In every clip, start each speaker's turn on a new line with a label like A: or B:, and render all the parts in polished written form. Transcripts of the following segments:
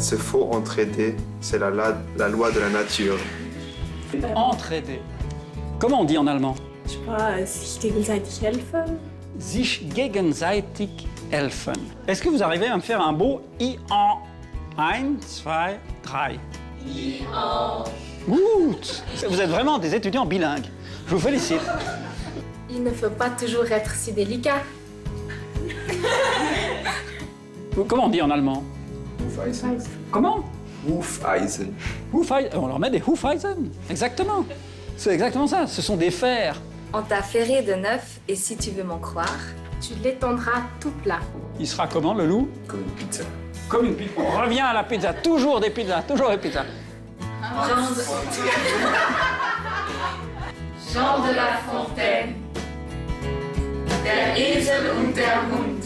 A: se faut entraider, c'est la loi de la nature.
B: Entraider. Comment on dit en allemand?
C: Je sais pas, sich gegenseitig helfen.
B: Sich gegenseitig helfen. Est-ce que vous arrivez à me faire un beau I-en? 1, 2, 3. I-en. Gut. Vous êtes vraiment des étudiants bilingues. Je vous félicite.
D: Il ne faut pas toujours être si délicat.
B: Comment on dit en allemand?
A: Hufeisen.
B: Comment?
A: Hufeisen.
B: On leur met des Hufeisen. Exactement. C'est exactement ça. Ce sont des fers.
D: On t'a ferré de neuf et si tu veux m'en croire,
C: Tu l'étendras tout plat.
B: Il sera comment, le loup?
A: Comme une pizza.
B: Comme une pizza. On revient à la pizza. Toujours des pizzas. Toujours des pizzas.
D: Jean de La Fontaine, der Esel und der Hund.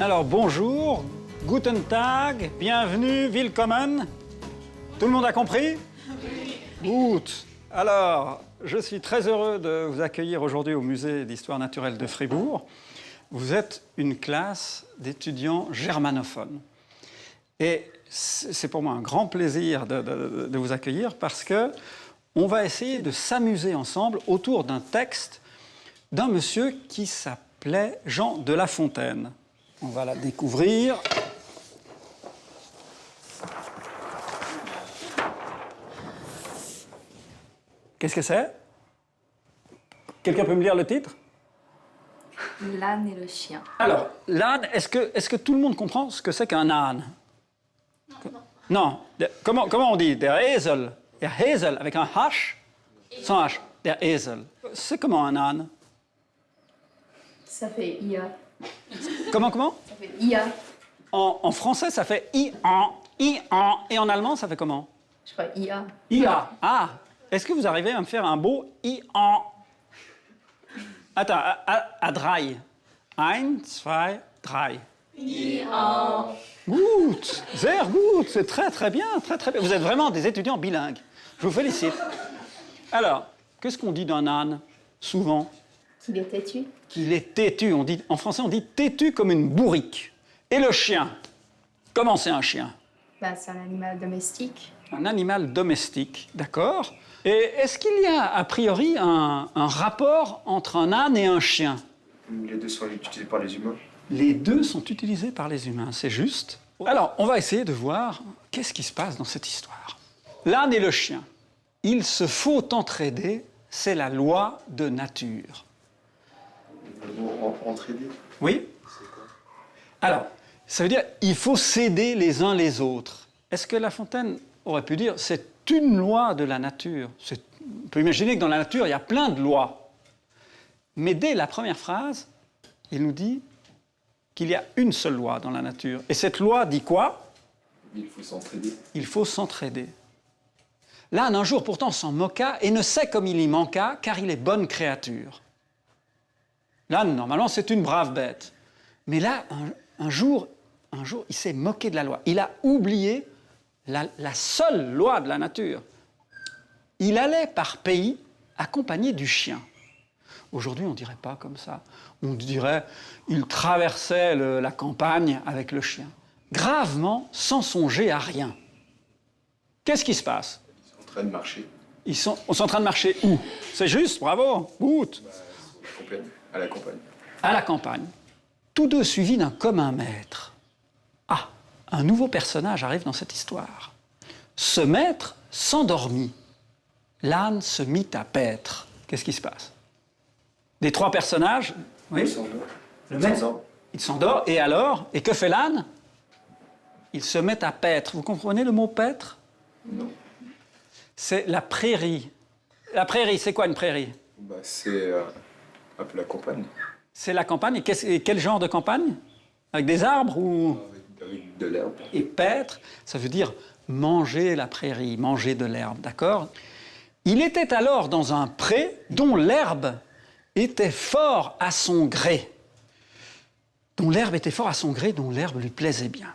B: Alors, bonjour, guten Tag, bienvenue, willkommen. Tout le monde a compris? Oui. Gut. Alors, je suis très heureux de vous accueillir aujourd'hui au Musée d'Histoire naturelle de Fribourg. Vous êtes une classe d'étudiants germanophones. Et c'est pour moi un grand plaisir de vous accueillir parce que on va essayer de s'amuser ensemble autour d'un texte d'un monsieur qui s'appelait Jean de La Fontaine. On va la découvrir. Qu'est-ce que c'est? Quelqu'un peut me lire le titre?
D: L'âne et le chien.
B: Alors, l'âne, est-ce que tout le monde comprend ce que c'est qu'un âne? Non. Comment on dit? Der Esel. Der Esel, avec un H? Sans H. Der Esel. C'est comment un âne?
C: Ça fait IA.
B: Comment?
C: Ça fait IA.
B: En français, ça fait I-en. I-en. Et en allemand, ça fait comment?
C: Je crois IA.
B: IA. Ah. Est-ce que vous arrivez à me faire un beau I-en? Attends, à drei. 1, 2, 3. I-en. Gut. Sehr gut. C'est très, très bien. Très, très bien. Vous êtes vraiment des étudiants bilingues. Je vous félicite. Alors, qu'est-ce qu'on dit d'un âne, souvent?
C: Qu'il est têtu.
B: Qu'il est têtu. En français, on dit têtu comme une bourrique. Et le chien? Comment c'est un chien?
C: Bah, c'est un animal domestique.
B: Un animal domestique, d'accord. Et est-ce qu'il y a, a priori, un rapport entre un âne et un chien?
A: Les deux sont utilisés par les humains.
B: Les deux sont utilisés par les humains, c'est juste. Alors, on va essayer de voir qu'est-ce qui se passe dans cette histoire. L'âne et le chien. Il se faut entraider, c'est la loi de nature.
A: Le mot entraider.
B: Oui? Alors, ça veut dire il faut s'aider les uns les autres. Est-ce que La Fontaine aurait pu dire c'est une loi de la nature? On peut imaginer que dans la nature, il y a plein de lois. Mais dès la première phrase, il nous dit qu'il y a une seule loi dans la nature. Et cette loi dit quoi?
A: Il faut s'entraider.
B: Il faut s'entraider. L'âne, un jour, pourtant, s'en moqua et ne sait comme il y manqua, car il est bonne créature. L'âne, normalement, c'est une brave bête. Mais là, un jour, il s'est moqué de la loi. Il a oublié la seule loi de la nature. Il allait par pays accompagné du chien. Aujourd'hui, on ne dirait pas comme ça. On dirait il traversait la campagne avec le chien. Gravement, sans songer à rien. Qu'est-ce qui se passe?
A: Ils sont en train de marcher.
B: Ils sont en train de marcher où? C'est juste, bravo, good.
A: À la campagne.
B: À la campagne. Tous deux suivis d'un commun maître. Ah, un nouveau personnage arrive dans cette histoire. Ce maître s'endormit. L'âne se mit à paître. Qu'est-ce qui se passe? Des trois personnages, oui.
A: Il s'endort.
B: Le maître, il s'endort, et alors? Et que fait l'âne? Il se met à paître. Vous comprenez le mot paître?
A: Non.
B: C'est la prairie. La prairie, c'est quoi une prairie?
A: Bah, c'est un peu la campagne.
B: C'est la campagne. Et quel genre de campagne? Avec des arbres ou...
A: Avec de l'herbe.
B: Et paître, ça veut dire manger la prairie, manger de l'herbe, d'accord? Il était alors dans un pré dont l'herbe était fort à son gré. Dont l'herbe était fort à son gré, dont l'herbe lui plaisait bien.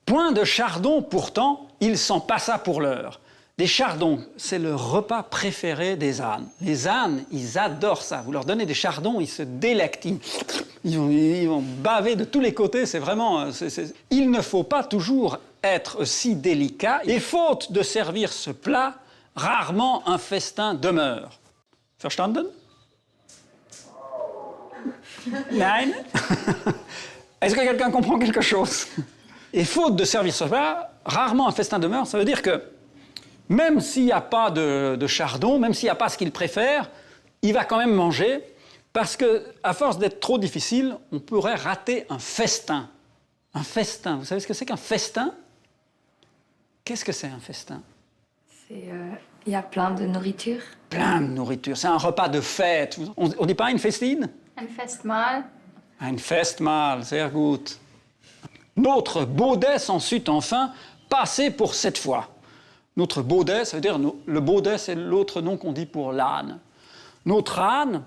B: Point de chardon pourtant, il s'en passa pour l'heure. Des chardons, c'est le repas préféré des ânes. Les ânes, ils adorent ça. Vous leur donnez des chardons, ils se délectent. Ils vont baver de tous les côtés. C'est vraiment... Il ne faut pas toujours être si délicat. Et faute de servir ce plat, rarement un festin demeure. Verstanden? Nein? Est-ce que quelqu'un comprend quelque chose? Et faute de servir ce plat, rarement un festin demeure. Ça veut dire que même s'il n'y a pas de chardon, même s'il n'y a pas ce qu'il préfère, il va quand même manger, parce qu'à force d'être trop difficile, on pourrait rater un festin. Un festin, vous savez ce que c'est qu'un festin? Qu'est-ce que c'est un festin?
C: Il y a plein de nourriture.
B: Plein de nourriture, c'est un repas de fête. On ne dit pas une festine?
C: Un Festmahl.
B: Ein Festmahl, sehr gut. Notre baudet s'ensuit enfin, passé pour cette fois. Notre baudet, ça veut dire, le baudet, c'est l'autre nom qu'on dit pour l'âne. Notre âne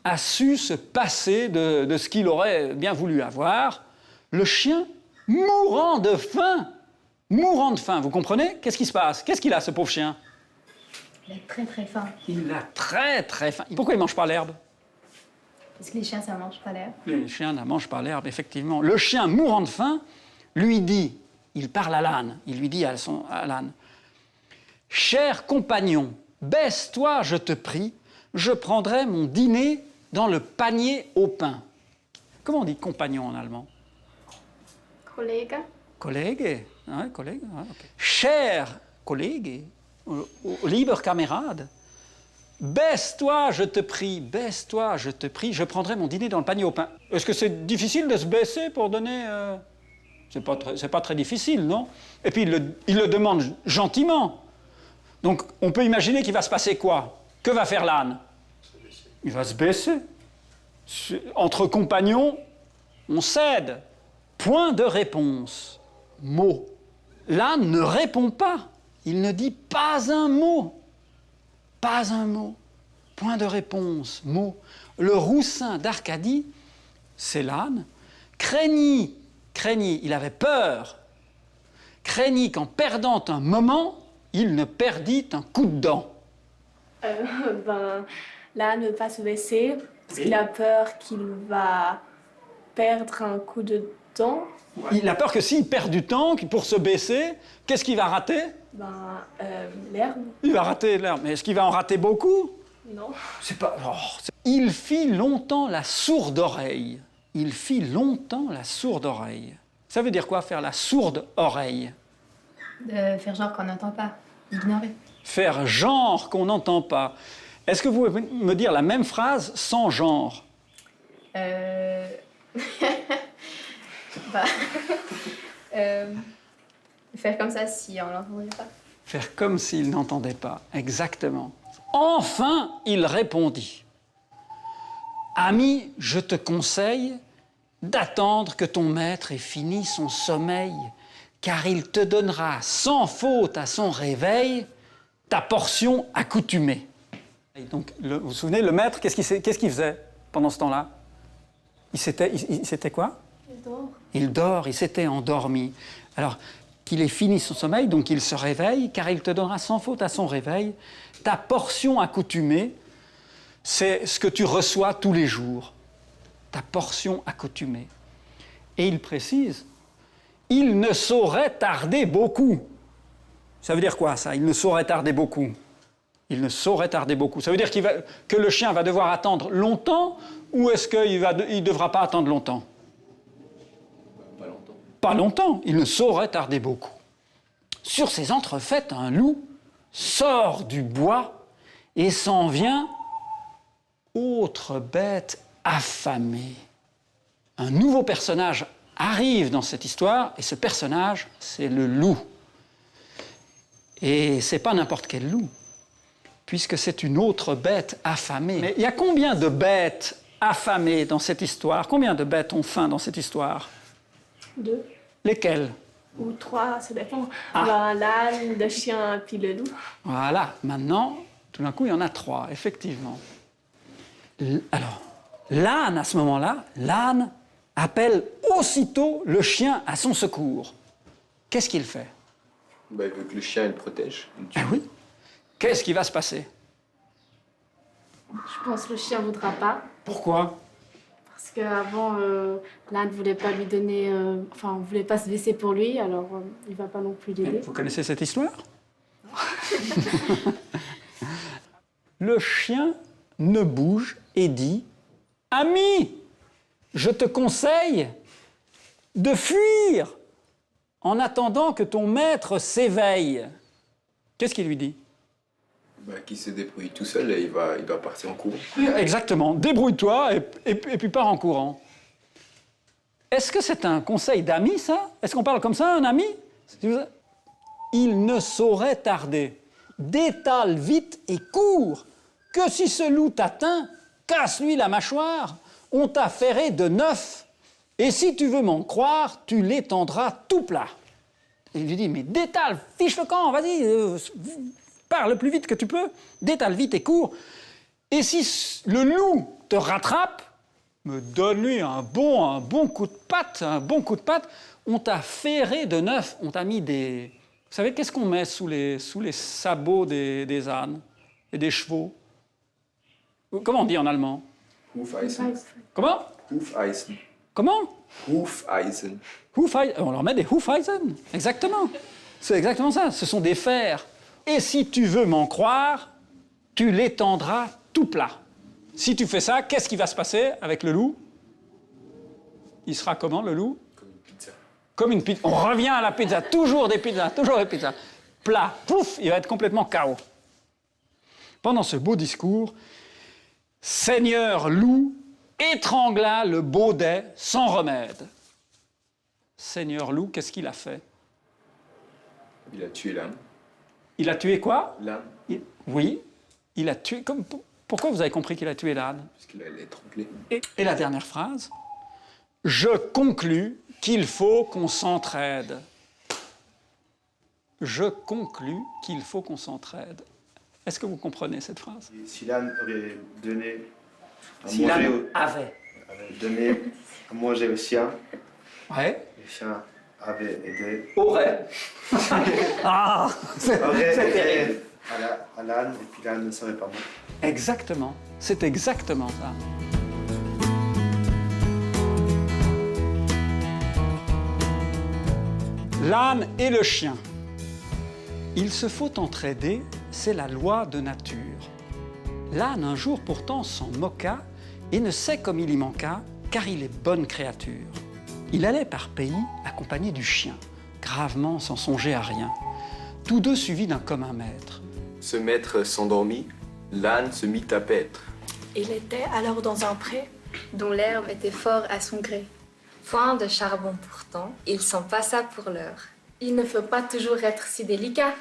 B: a su se passer de ce qu'il aurait bien voulu avoir. Le chien, mourant de faim, vous comprenez? Qu'est-ce qui se passe? Qu'est-ce qu'il a, ce pauvre chien?
C: Il a très très faim.
B: Il a très très faim. Pourquoi il ne mange pas l'herbe?
C: Parce que les chiens, ça ne mange pas l'herbe.
B: Les chiens ne mangent pas l'herbe, effectivement. Le chien, mourant de faim, lui dit, il parle à l'âne, il lui dit à l'âne, « Cher compagnon, baisse-toi, je te prie, je prendrai mon dîner dans le panier au pain. » Comment on dit compagnon en allemand?
C: Kollege.
B: Collègue, ouais, collègue, ouais, okay. Cher collègue, lieber Kamerad, baisse-toi, je te prie, baisse-toi, je te prie, je prendrai mon dîner dans le panier au pain. Est-ce que c'est difficile de se baisser pour donner... C'est pas très difficile, non? Et puis il le demande gentiment. Donc on peut imaginer qu'il va se passer quoi? Que va faire l'âne? Il va se baisser. Entre compagnons, on cède. Point de réponse. Mot. L'âne ne répond pas. Il ne dit pas un mot. Pas un mot. Point de réponse. Mot. Le roussin d'Arcadie, c'est l'âne, craignit, il avait peur, craignit qu'en perdant un moment, il ne perdit un coup de dent.
E: L'âne ne veut pas se baisser parce qu'il a peur qu'il va perdre un coup de dent.
B: Il a peur que s'il perd du temps, pour se baisser, qu'est-ce qu'il va rater?
E: L'herbe.
B: Il va rater l'herbe, mais est-ce qu'il va en rater beaucoup?
E: Non.
B: C'est pas... Il fit longtemps la sourde oreille. Il fit longtemps la sourde oreille. Ça veut dire quoi, faire la sourde oreille?
C: Faire genre qu'on n'entend pas. Ignorer.
B: Faire genre qu'on n'entend pas. Est-ce que vous pouvez me dire la même phrase sans genre?
C: Faire comme ça si on l'entendait pas.
B: Faire comme s'il n'entendait pas, exactement. Enfin, il répondit. Ami, je te conseille d'attendre que ton maître ait fini son sommeil, car il te donnera sans faute à son réveil ta portion accoutumée. Et donc, vous vous souvenez, le maître, qu'est-ce qu'il faisait pendant ce temps-là? Il s'était quoi?
E: Il dort.
B: Il dort, il s'était endormi. Alors, qu'il ait fini son sommeil, donc il se réveille, car il te donnera sans faute à son réveil ta portion accoutumée. C'est ce que tu reçois tous les jours, ta portion accoutumée. Et il précise, il ne saurait tarder beaucoup. Ça veut dire quoi, ça? Il ne saurait tarder beaucoup. Il ne saurait tarder beaucoup. Ça veut dire que le chien va devoir attendre longtemps, ou est-ce qu'il ne devra pas attendre longtemps?
A: Pas longtemps.
B: Pas longtemps, il ne saurait tarder beaucoup. Sur ces entrefaites, un loup sort du bois et s'en vient, autre bête affamée. Un nouveau personnage arrive dans cette histoire, et ce personnage, c'est le loup. Et c'est pas n'importe quel loup, puisque c'est une autre bête affamée. Mais il y a combien de bêtes affamées dans cette histoire? Combien de bêtes ont faim dans cette histoire?
E: 2.
B: Lesquelles?
E: Ou 3, ça dépend. L'âne, le chien, puis le loup.
B: Voilà, maintenant, tout d'un coup, il y en a 3, effectivement. Alors, l'âne, à ce moment-là, l'âne appelle aussitôt le chien à son secours. Qu'est-ce qu'il fait?
A: Bah, il veut que le chien il le protège.
B: Ah oui. Qu'est-ce qui va se passer?
E: Je pense que le chien ne voudra pas.
B: Pourquoi?
E: Parce qu'avant, l'âne ne voulait pas lui donner... ne voulait pas se baisser pour lui, alors il ne va pas non plus l'aider.
B: Vous connaissez cette histoire? Le chien ne bouge et dit « Ami, je te conseille de fuir en attendant que ton maître s'éveille. » Qu'est-ce qu'il lui dit?
A: Bah, qu'il se débrouille tout seul et il doit partir en courant.
B: Exactement, débrouille-toi et puis pars en courant. Est-ce que c'est un conseil d'ami, ça? Est-ce qu'on parle comme ça, un ami? Il ne saurait tarder. Détale vite et cours, que si ce loup t'atteint, casse-lui la mâchoire, on t'a ferré de neuf. Et si tu veux m'en croire, tu l'étendras tout plat. Et il lui dit, mais détale, fiche le camp, vas-y, parle le plus vite que tu peux, détale vite et cours. Et si le loup te rattrape, me donne-lui un bon coup de patte, on t'a ferré de neuf, on t'a mis des... Vous savez, qu'est-ce qu'on met sous les sabots des ânes et des chevaux? Comment on dit en allemand?
A: Hufeisen.
B: Comment?
A: Hufeisen.
B: Comment?
A: Hufeisen.
B: On leur met des Hufeisen, exactement. C'est exactement ça, ce sont des fers. Et si tu veux m'en croire, tu l'étendras tout plat. Si tu fais ça, qu'est-ce qui va se passer avec le loup? Il sera comment, le loup?
A: Comme une pizza.
B: Comme une pizza. On revient à la pizza, toujours des pizzas, toujours des pizzas. Plat, pouf, il va être complètement KO. Pendant ce beau discours, Seigneur Loup étrangla le baudet sans remède. Seigneur Loup, qu'est-ce qu'il a fait?
A: Il a tué l'âne.
B: Il a tué quoi?
A: L'âne,
B: Oui, il a tué... Pourquoi vous avez compris qu'il a tué l'âne?
A: puisqu'il allait l'étrangler.
B: Et la dernière phrase? Je conclus qu'il faut qu'on s'entraide. Je conclus qu'il faut qu'on s'entraide. Est-ce que vous comprenez cette phrase?
A: Si l'âne aurait donné à
B: Si
A: manger
B: l'âne avait.
A: donné à manger au chien,
B: Ouais.
A: le chien avait aidé.
B: Aurait. Ah,
A: Aurait
B: c'est
A: aidé
B: terrible.
A: à l'âne et puis l'âne ne serait pas mort.
B: Exactement. C'est exactement ça. L'âne et le chien. Il se faut entraider, c'est la loi de nature. L'âne un jour pourtant s'en moqua et ne sait comme il y manqua, car il est bonne créature. Il allait par pays accompagné du chien, gravement sans songer à rien, tous deux suivis d'un commun maître.
A: Ce maître s'endormit, l'âne se mit à paître.
E: Il était alors dans un pré.
C: Dont l'herbe était fort à son gré.
F: Point de charbon pourtant, il s'en passa pour l'heure.
E: Il ne faut pas toujours être si délicat.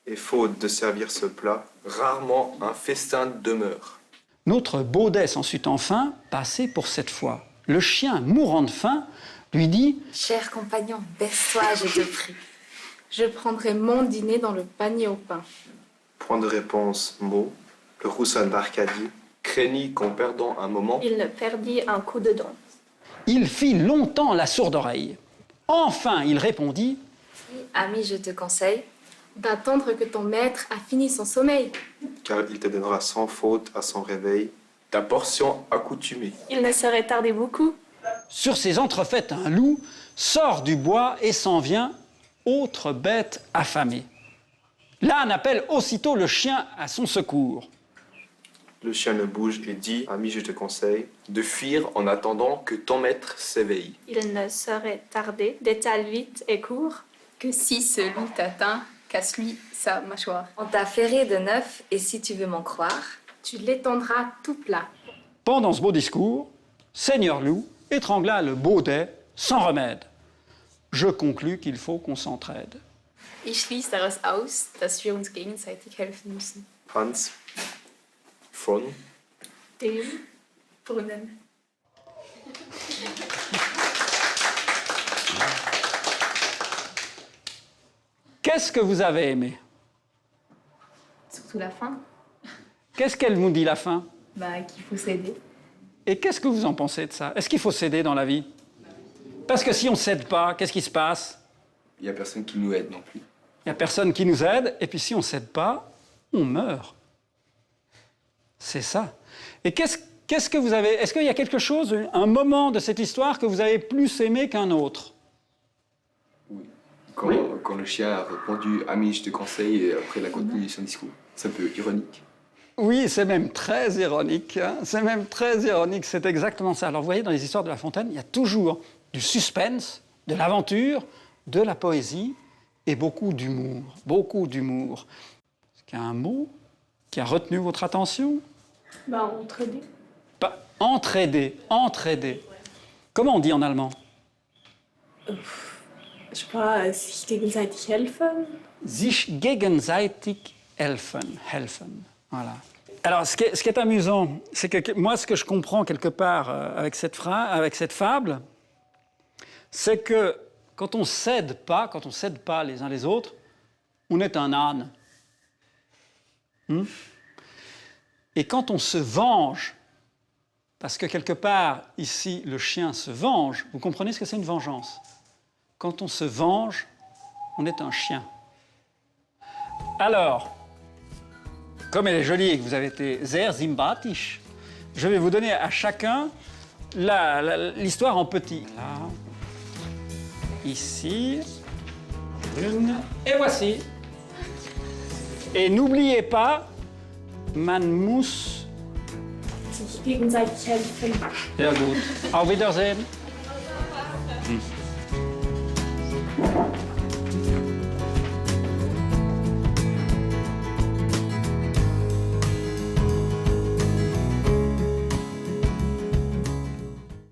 A: Et faute de servir ce plat, rarement un festin demeure.
B: Notre baudet s'en sut enfin passer pour cette fois. Le chien, mourant de faim, lui dit
F: « Cher compagnon, baisse-toi, je te prie.
E: Je prendrai mon dîner dans le panier au pain. »
A: Point de réponse, mot. Le roussin d'Arcadie craignit qu'en perdant un moment,
E: Il ne perdit un coup de dent.
B: Il fit longtemps la sourde oreille. Enfin, il répondit
F: Ami, je te conseille.
E: D'attendre que ton maître a fini son sommeil.
A: car il te donnera sans faute à son réveil ta portion accoutumée.
E: Il ne saurait tarder beaucoup.
B: Sur ces entrefaites, un loup sort du bois et s'en vient, autre bête affamée. L'âne appelle aussitôt le chien à son secours.
A: Le chien ne bouge et dit, ami, je te conseille de fuir en attendant que ton maître s'éveille.
E: Il ne saurait tarder. Détale vite et court.
C: Que si ce loup t'atteint, casse-lui sa mâchoire.
F: On t'a ferré de neuf, et si tu veux m'en croire,
E: Tu l'étendras tout plat.
B: Pendant ce beau discours, Seigneur Loup étrangla le baudet sans remède. Je conclus qu'il faut qu'on s'entraide.
C: Ich schließe daraus aus, dass wir uns gegenseitig helfen müssen.
A: Hans von
C: Dem Brunnen.
B: Qu'est-ce que vous avez aimé?
C: Surtout la fin.
B: Qu'est-ce qu'elle nous dit, la fin?
C: Qu'il faut s'aider.
B: Et qu'est-ce que vous en pensez de ça? Est-ce qu'il faut s'aider dans la vie? Parce que si on ne cède pas, qu'est-ce qui se passe?
A: Il n'y a personne qui nous aide non plus.
B: Il n'y a personne qui nous aide, et puis si on ne cède pas, on meurt. C'est ça. Et qu'est-ce que vous avez... Est-ce qu'il y a quelque chose, un moment de cette histoire que vous avez plus aimé qu'un autre?
A: Oui. Quand le chien a répondu « Ami, je te conseille » et après il a continué son discours. C'est un peu ironique.
B: Oui, c'est même très ironique. Hein. C'est même très ironique, c'est exactement ça. Alors vous voyez, dans les histoires de La Fontaine, il y a toujours du suspense, de l'aventure, de la poésie et beaucoup d'humour. Beaucoup d'humour. Est-ce qu'il y a un mot qui a retenu votre attention?
E: Bah, entraider.
B: Entraider, entraider. Comment on dit en allemand?
E: Je sais pas, sich gegenseitig helfen.
B: Sich gegenseitig helfen. Voilà. Alors, ce qui est amusant, c'est que moi, ce que je comprends quelque part avec cette fable, c'est que quand on cède pas les uns les autres, on est un âne. Et quand on se venge, parce que quelque part, ici, le chien se venge, vous comprenez ce que c'est une vengeance? Quand on se venge, on est un chien. Alors, comme elle est jolie et que vous avez été sehr sympathisch, je vais vous donner à chacun l'histoire en petit. Là, ici, une, et voici. Et n'oubliez pas, man muss...
E: Sich gegenseitig helfen.
B: Sehr gut. Auf Wiedersehen.